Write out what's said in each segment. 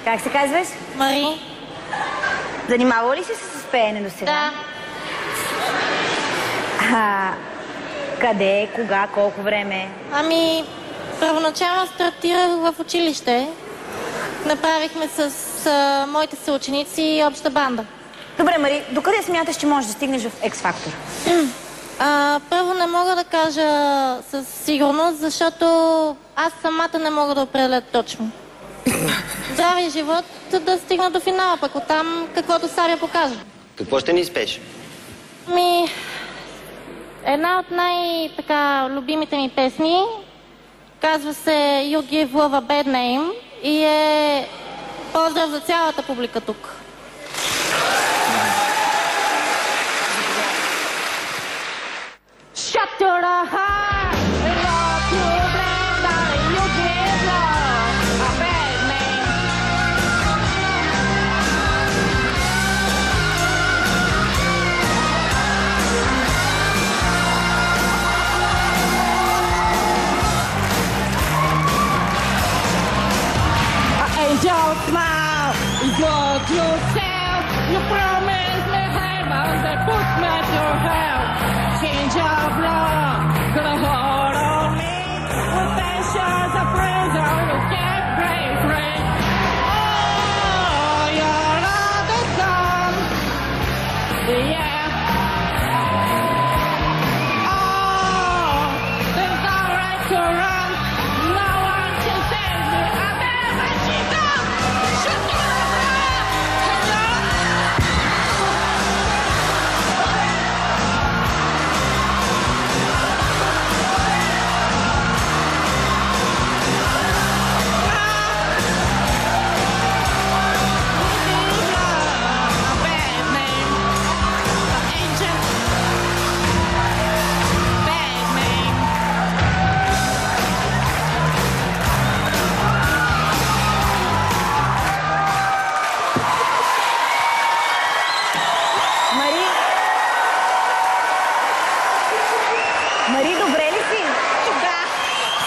Как се казваш? Мари. Занимавала ли си се с пеене до сега? Да. Къде, кога, колко време? Ами, първоначално стартирах в училище. Направихме с моите съученици обща банда. Добре, Мари, докъде смяташ, че можеш да стигнеш в X-Factor? Първо не мога да кажа със сигурност, защото аз самата не мога да определя точно. Здравия живот да стигна до финала, пък оттам каквото Саря покаже. Какво ще ни изпееш? Една от най-любимите ми песни казва се You Give Love a Bad Name и е поздрав за цялата публика тук. Shut your heart and love to blame, darling, you give love a bad name. Angel smile, you got yourself, you promised me heaven, that put me to hell. Change of love, gonna hold on me, with passions of prison, you can't break free. Oh, your love is gone, yeah. Oh, there's no right to run, no one can save me, I'm never cheated. Мари, добре ли си? Да,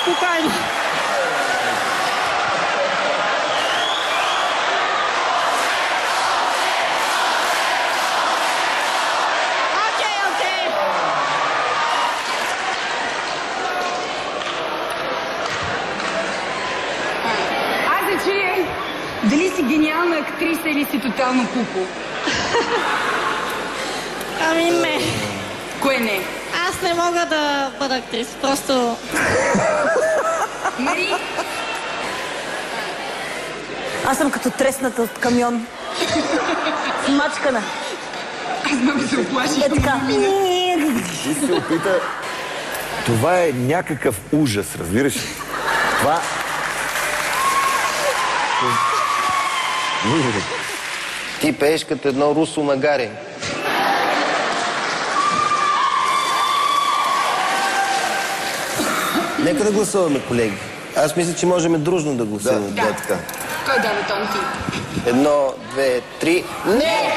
спокойно. Окей. Аз да чуя дали си гениална актриса или си тотално пупо. Ами не. Кое не? Аз не мога да бъда актрис, просто... Мари? Аз съм като тресната от камион. Смачкана. Аз много се оплаших. Е така. Ти се опита... Това е някакъв ужас, разбираш ли? Това... Ти пееш като едно русо магаре. Нека да гласуваме, колеги. Аз мисля, че можем дружно да гласуваме. Да, така. Кой дава тон ти? 1, 2, 3... Не!